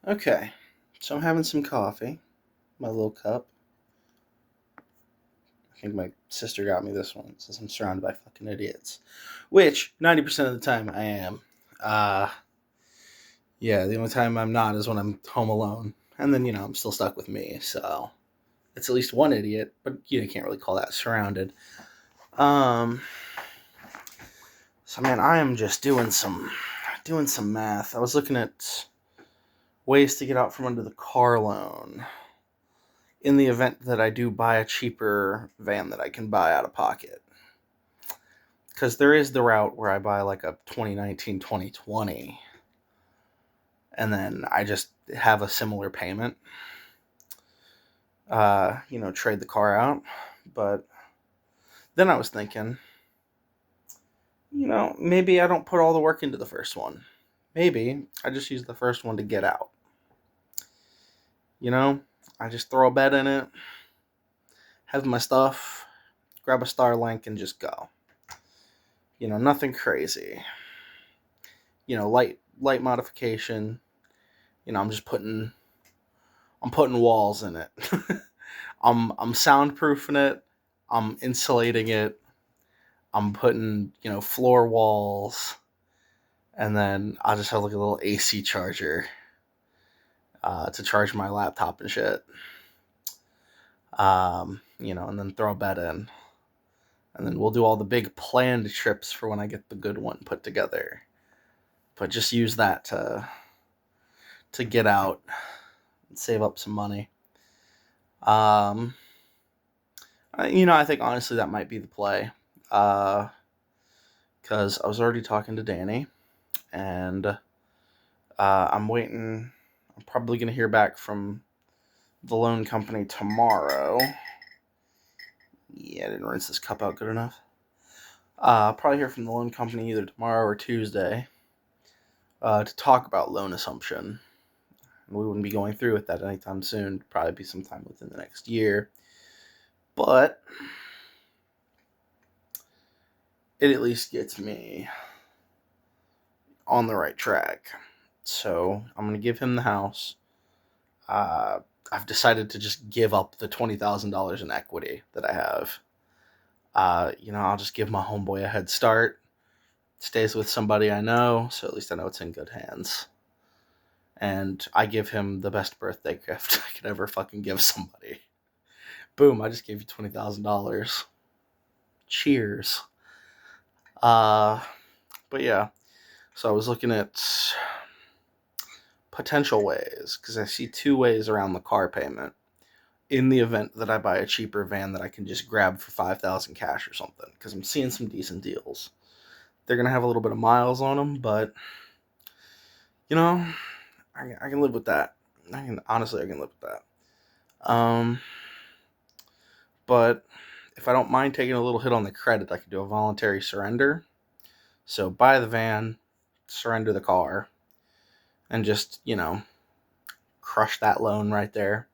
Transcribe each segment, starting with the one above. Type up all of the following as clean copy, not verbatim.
Okay, so I'm having some coffee, my little cup. I think my sister got me this one since I'm surrounded by fucking idiots. Which, 90% of the time, I am. Uh, yeah, the only time I'm not is when I'm home alone. And then, I'm still stuck with me, so it's at least one idiot, but you can't really call that surrounded. Um, so man, I am just doing some math. I was looking at ways to get out from under the car loan in the event that I do buy a cheaper van that I can buy out of pocket. Because there is the route where I buy like a 2019 2020 and then I just have a similar payment, trade the car out. But then I was thinking, maybe I don't put all the work into the first one. Maybe I just use the first one to get out. You know, I just throw a bed in it, have my stuff, grab a Starlink, and just go. Nothing crazy. Light modification. I'm putting walls in it. I'm soundproofing it. I'm insulating it. I'm putting floor walls, and then I'll just have like a little AC charger to charge my laptop and shit. And then throw a bed in, and then we'll do all the big planned trips for when I get the good one put together. But just use that to get out and save up some money. I think honestly that might be the play. Because I was already talking to Danny, and I'm waiting. I'm probably going to hear back from the loan company tomorrow. Yeah, I didn't rinse this cup out good enough. I'll probably hear from the loan company either tomorrow or Tuesday to talk about loan assumption. We wouldn't be going through with that anytime soon. Probably be sometime within the next year. But it at least gets me on the right track. So I'm going to give him the house. Uh, I've decided to just give up the $20,000 in equity that I have. I'll just give my homeboy a head start. Stays with somebody I know, so at least I know it's in good hands. And I give him the best birthday gift I could ever fucking give somebody. Boom, I just gave you $20,000. Cheers. Uh, but yeah, so I was looking at potential ways, because I see two ways around the car payment in the event that I buy a cheaper van that I can just grab for $5,000 cash or something, because I'm seeing some decent deals. They're gonna have a little bit of miles on them, but I can live with that. I can live with that. But if I don't mind taking a little hit on the credit, I could do a voluntary surrender. So buy the van, surrender the car, and just crush that loan right there.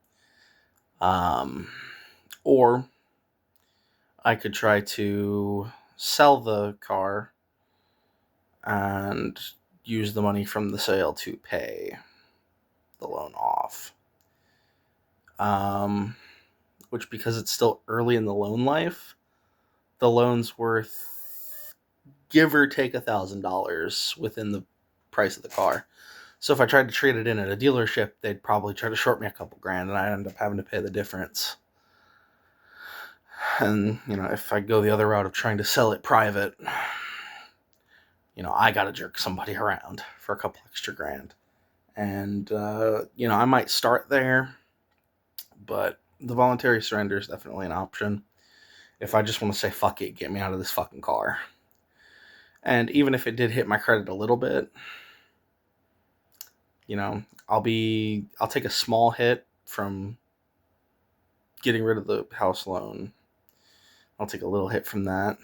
Or I could try to sell the car and use the money from the sale to pay the loan off. Which, because it's still early in the loan life, the loan's worth give or take $1,000 within the price of the car. So if I tried to trade it in at a dealership, they'd probably try to short me a couple grand, and I'd end up having to pay the difference. And if I go the other route of trying to sell it private, I gotta jerk somebody around for a couple extra grand. And I might start there, but the voluntary surrender is definitely an option if I just want to say fuck it, get me out of this fucking car. And even if it did hit my credit a little bit, I'll take a small hit from getting rid of the house loan. I'll take a little hit from that.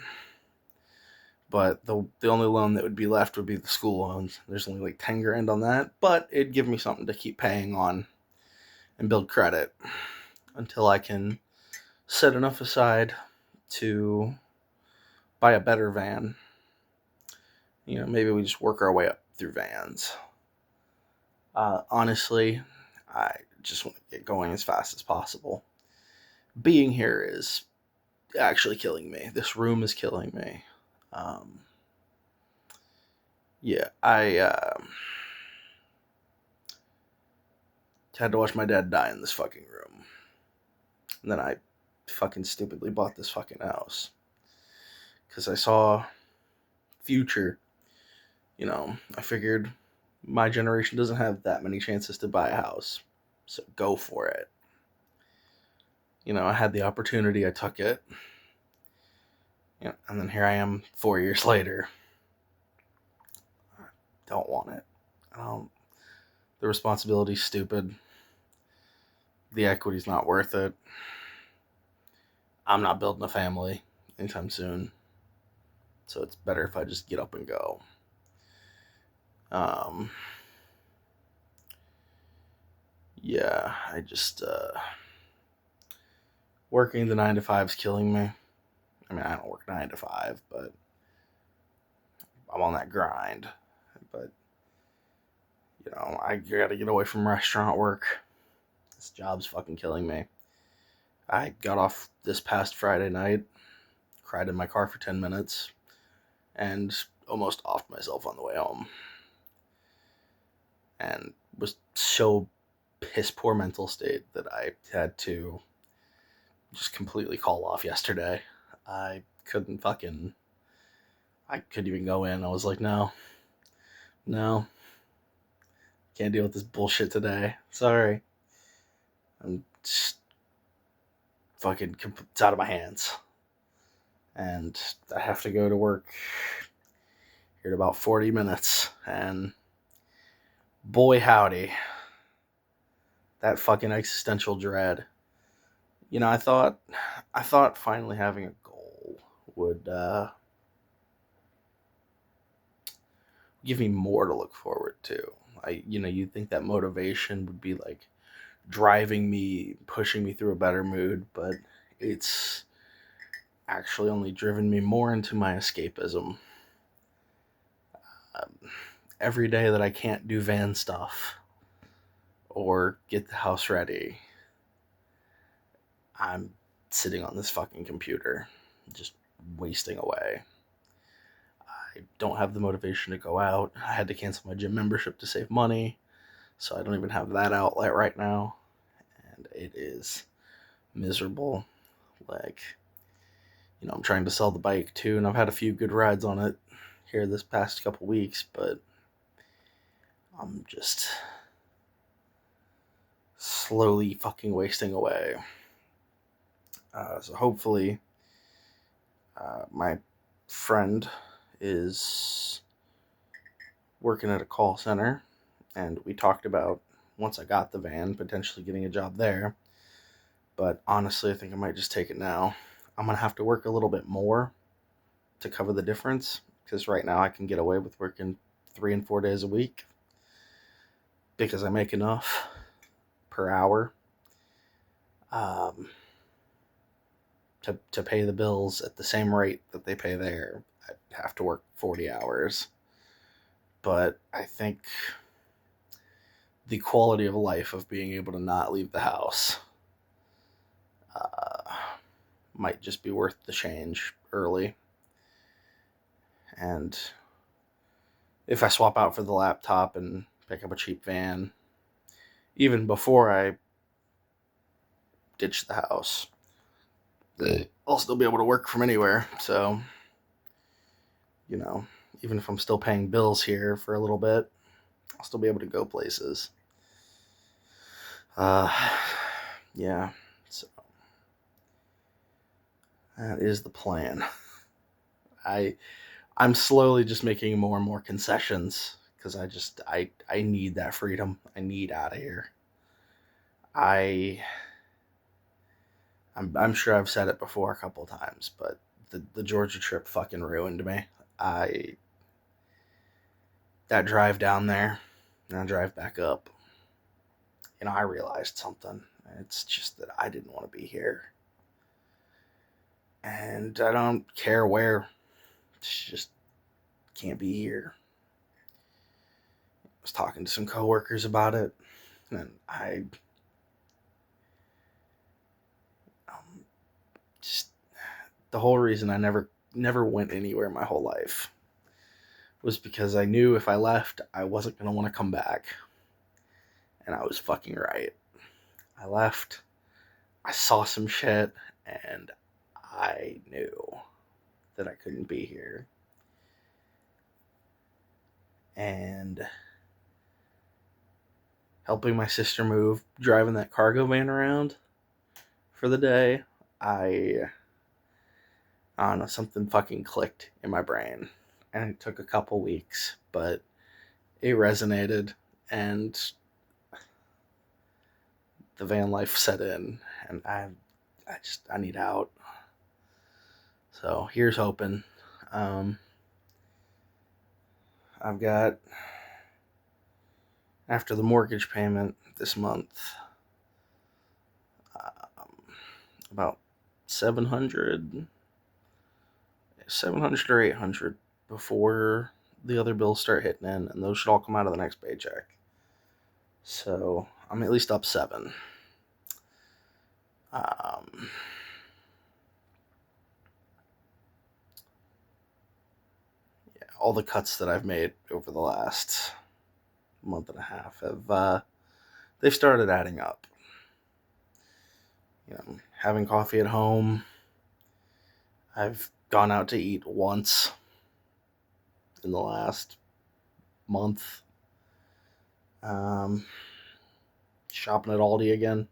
But the only loan that would be left would be the school loans. There's only like 10 grand on that, but it'd give me something to keep paying on and build credit until I can set enough aside to buy a better van. Maybe we just work our way up through vans. Honestly, I just want to get going as fast as possible. Being here is actually killing me. This room is killing me. Um, yeah, I had to watch my dad die in this fucking room. And then I fucking stupidly bought this fucking house. Because I saw future. I figured my generation doesn't have that many chances to buy a house. So go for it. I had the opportunity, I took it. And then here I am 4 years later. I don't want it. The responsibility's stupid. The equity's not worth it. I'm not building a family anytime soon. So it's better if I just get up and go. Yeah, I just, working the 9 to 5's killing me. I mean, I don't work 9 to 5, but I'm on that grind. But, I gotta get away from restaurant work. This job's fucking killing me. I got off this past Friday night, cried in my car for 10 minutes, and almost offed myself on the way home. And was so piss poor mental state that I had to just completely call off yesterday. I couldn't even go in. I was like, no, can't deal with this bullshit today. Sorry. I'm just fucking, it's out of my hands. And I have to go to work here in about 40 minutes. And boy, howdy, that fucking existential dread. I thought finally having a goal would give me more to look forward to. You'd think that motivation would be like driving me, pushing me through a better mood, but it's actually only driven me more into my escapism. Every day that I can't do van stuff or get the house ready, I'm sitting on this fucking computer, just wasting away. I don't have the motivation to go out. I had to cancel my gym membership to save money, so I don't even have that outlet right now. And it is miserable. Like, I'm trying to sell the bike too, and I've had a few good rides on it here this past couple weeks, but I'm just slowly fucking wasting away. So hopefully, my friend is working at a call center, and we talked about, once I got the van, potentially getting a job there. But honestly, I think I might just take it now. I'm going to have to work a little bit more to cover the difference, because right now I can get away with working 3 and 4 days a week because I make enough per hour to pay the bills at the same rate that they pay there. I'd have to work 40 hours. But I think the quality of life of being able to not leave the house might just be worth the change early. And if I swap out for the laptop and pick up a cheap van, even before I ditch the house, I'll still be able to work from anywhere. So, even if I'm still paying bills here for a little bit, I'll still be able to go places. Yeah, so that is the plan. I'm slowly just making more and more concessions because I need that freedom. I need out of here. I'm sure I've said it before a couple times, but the Georgia trip fucking ruined me. That drive down there and I drive back up, I realized something. It's just that I didn't want to be here. And I don't care where. It's just can't be here. was talking to some coworkers about it, and just the whole reason I never went anywhere my whole life was because I knew if I left, I wasn't gonna want to come back, and I was fucking right. I left, I saw some shit, and I knew that I couldn't be here. And helping my sister move, driving that cargo van around for the day, I don't know, something fucking clicked in my brain. And it took a couple weeks, but it resonated, and the van life set in, and I need out. So here's hoping. I've got, after the mortgage payment this month, about 700 or 800 before the other bills start hitting in, and those should all come out of the next paycheck. So I'm at least up 7. All the cuts that I've made over the last month and a half have they've started adding up. Having coffee at home. I've gone out to eat once in the last month. Shopping at Aldi again,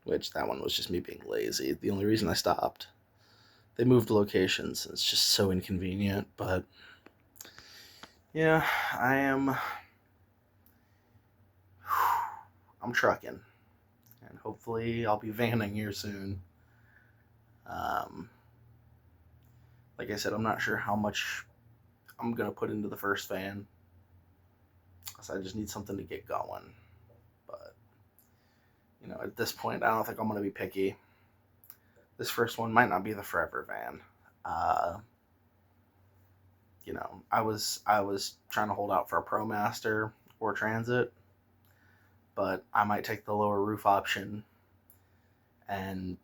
which that one was just me being lazy. The only reason I stopped. They moved locations, and it's just so inconvenient, but yeah, I'm trucking, and hopefully I'll be vanning here soon. Like I said, I'm not sure how much I'm gonna put into the first van, so I just need something to get going. But at this point, I don't think I'm gonna be picky. This first one might not be the forever van. I was trying to hold out for a ProMaster or Transit, but I might take the lower roof option and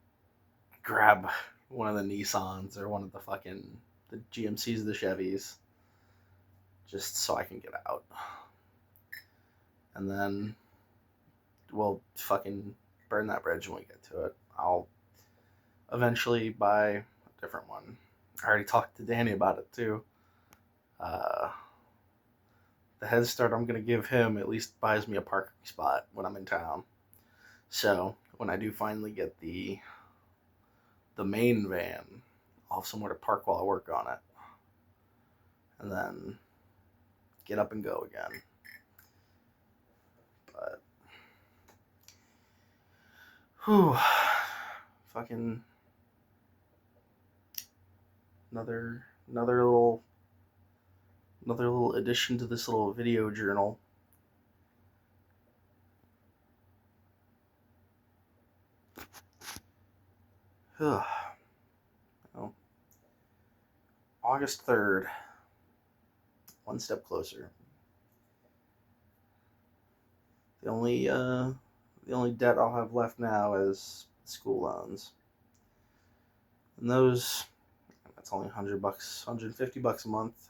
grab one of the Nissans or one of the GMCs, the Chevys, just so I can get out. And then we'll fucking burn that bridge when we get to it. I'll eventually buy a different one. I already talked to Danny about it too. The head start I'm going to give him at least buys me a parking spot when I'm in town. So when I do finally get the main van, I'll have somewhere to park while I work on it. And then get up and go again. But fucking another little addition to this little video journal. August 3rd, one step closer. The only debt I'll have left now is school loans, and that's only $100, $150 a month.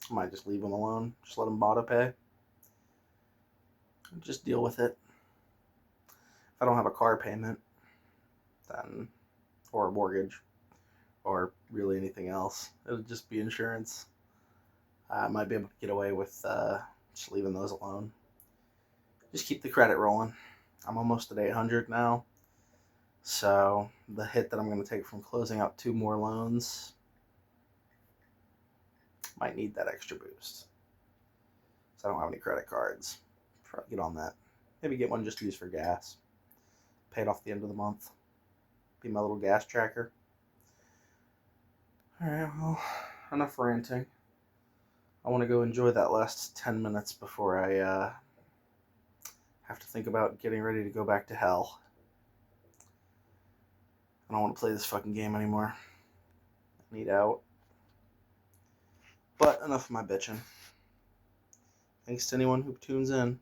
I might just leave them alone, just let them auto pay, just deal with it. If I don't have a car payment, then, or a mortgage, or really anything else, it'll just be insurance. I might be able to get away with just leaving those alone. Just keep the credit rolling. I'm almost at 800 now, so the hit that I'm going to take from closing out 2 more loans might need that extra boost. So I don't have any credit cards. Probably get on that. Maybe get one just to use for gas. Pay it off the end of the month. Be my little gas tracker. Alright, well, enough ranting. I want to go enjoy that last 10 minutes before I have to think about getting ready to go back to hell. I don't want to play this fucking game anymore. I need out. But enough of my bitching. Thanks to anyone who tunes in.